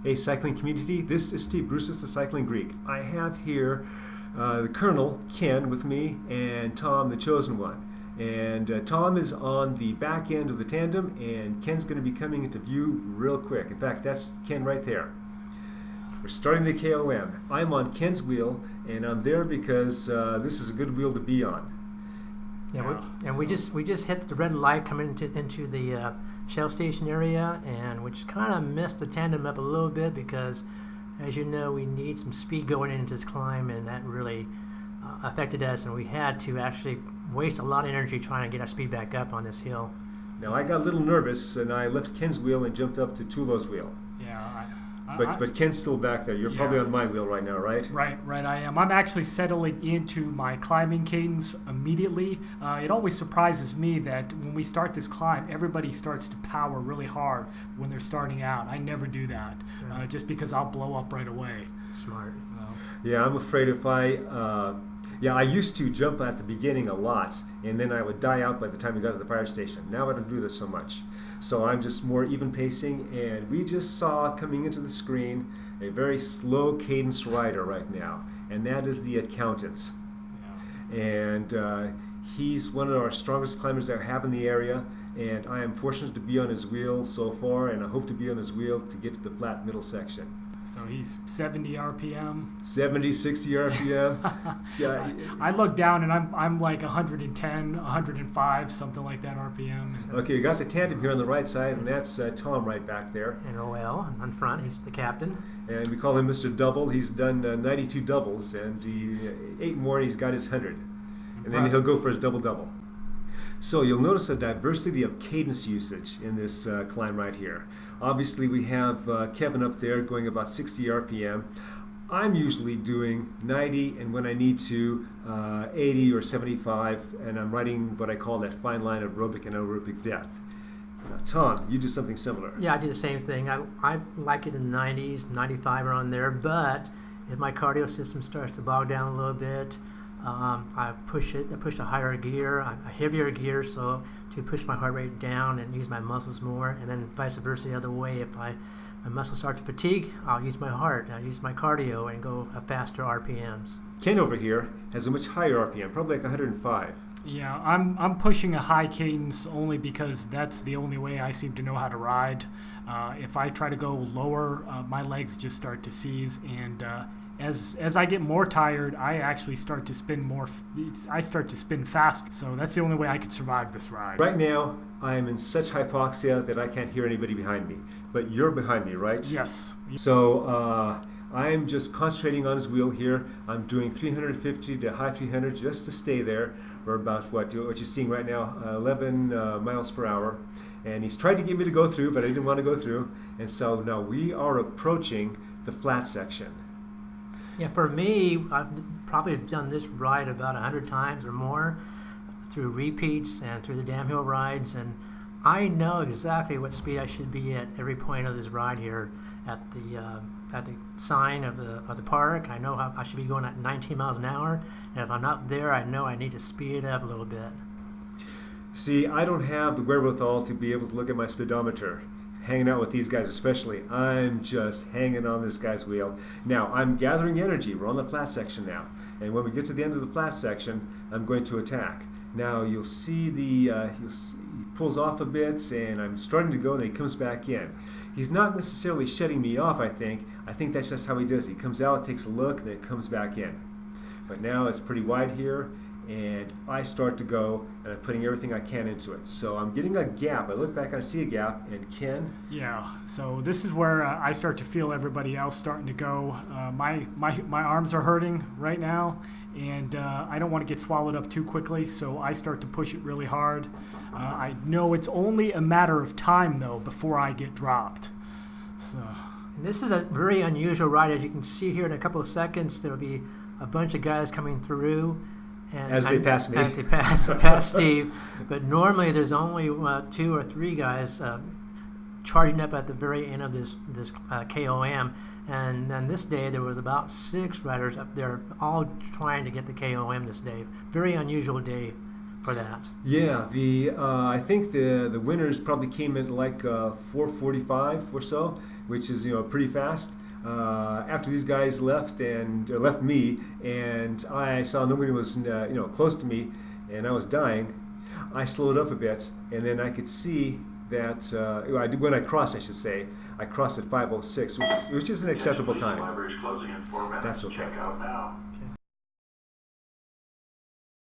Hey, cycling community, this is Steve Bruce's, the Cycling Greek. I have here the Colonel, Ken, with me, and Tom, the Chosen One. And Tom is on the back end of the tandem, and Ken's going to be coming into view real quick. In fact, that's Ken right there. We're starting the KOM. I'm on Ken's wheel, and I'm there because this is a good wheel to be on. Yeah, we just hit the red light coming into the Shell station area, and which kind of messed the tandem up a little bit because, as you know, we need some speed going into this climb, and that really affected us, and we had to actually waste a lot of energy trying to get our speed back up on this hill. Now, I got a little nervous, and I left Ken's wheel and jumped up to Tulo's wheel. Yeah, But Ken's still back there. You're probably on my wheel right now, right? Right, I am. I'm actually settling into my climbing cadence immediately. It always surprises me that when we start this climb, everybody starts to power really hard when they're starting out. I never do that, just because I'll blow up right away. Smart. Yeah, I'm afraid if I used to jump at the beginning a lot, and then I would die out by the time we got to the fire station. Now I don't do this so much. So I'm just more even pacing, and we just saw coming into the screen a very slow cadence rider right now, and that is the accountant. Yeah. And he's one of our strongest climbers that I have in the area, and I am fortunate to be on his wheel so far, and I hope to be on his wheel to get to the flat middle section. So he's 70 RPM. 70, 60 RPM. Yeah. I look down and I'm like 110, 105, something like that RPM. Okay, you got the tandem here on the right side, and that's Tom right back there. And OL on front, he's the captain. And we call him Mr. Double. He's done 92 doubles, and he 8 more, and he's got his 100. And then he'll go for his double-double. So you'll notice a diversity of cadence usage in this climb right here. Obviously, we have Kevin up there going about 60 RPM. I'm usually doing 90, and when I need to, 80 or 75, and I'm riding what I call that fine line of aerobic and anaerobic depth. Now, Tom, you do something similar. Yeah, I do the same thing. I like it in the 90s, 95 around there, but if my cardio system starts to bog down a little bit, I push a higher gear, a heavier gear, so to push my heart rate down and use my muscles more, and then vice versa the other way. If my muscles start to fatigue, I'll use my heart, I'll use my cardio and go faster RPMs. Ken over here has a much higher RPM, probably like 105. Yeah, I'm pushing a high cadence only because that's the only way I seem to know how to ride. If I try to go lower, my legs just start to seize, and as I get more tired, I actually start to spin more. I start to spin fast, so that's the only way I could survive this ride. Right now, I am in such hypoxia that I can't hear anybody behind me. But you're behind me, right? Yes. So I'm just concentrating on his wheel here. I'm doing 350 to high 300 just to stay there. We're about what you're seeing right now, 11 miles per hour. And he's tried to get me to go through, but I didn't want to go through. And so now we are approaching the flat section. Yeah, for me, I've probably done this ride about 100 times or more through repeats and through the downhill rides, and I know exactly what speed I should be at every point of this ride here at the sign of the park. I know how I should be going at 19 miles an hour, and if I'm not there, I know I need to speed it up a little bit. See, I don't have the wherewithal to be able to look at my speedometer. Hanging out with these guys especially, I'm just hanging on this guy's wheel. Now, I'm gathering energy. We're on the flat section now. And when we get to the end of the flat section, I'm going to attack. Now, you'll see he pulls off a bit, and I'm starting to go, and he comes back in. He's not necessarily shutting me off, I think. I think that's just how he does it. He comes out, takes a look, and then comes back in. But now it's pretty wide here, and I start to go, and I'm putting everything I can into it. So I'm getting a gap. I look back, I see a gap, and Ken? Yeah, so this is where I start to feel everybody else starting to go. My arms are hurting right now, and I don't want to get swallowed up too quickly, so I start to push it really hard. I know it's only a matter of time, though, before I get dropped. So. And this is a very unusual ride. As you can see here in a couple of seconds, there will be a bunch of guys coming through. And as they pass me. As they pass Steve. But normally there's only 2 or 3 guys charging up at the very end of this KOM. And then this day there was about 6 riders up there all trying to get the KOM this day. Very unusual day for that. Yeah, I think the winners probably came in like 4:45 or so, which is pretty fast. After these guys left and left me, and I saw nobody was close to me, and I was dying, I slowed up a bit, and then I could see that when I crossed, I should say, I crossed at 5:06, which is an acceptable time. Library's closing in 4 minutes. That's okay. Check out now.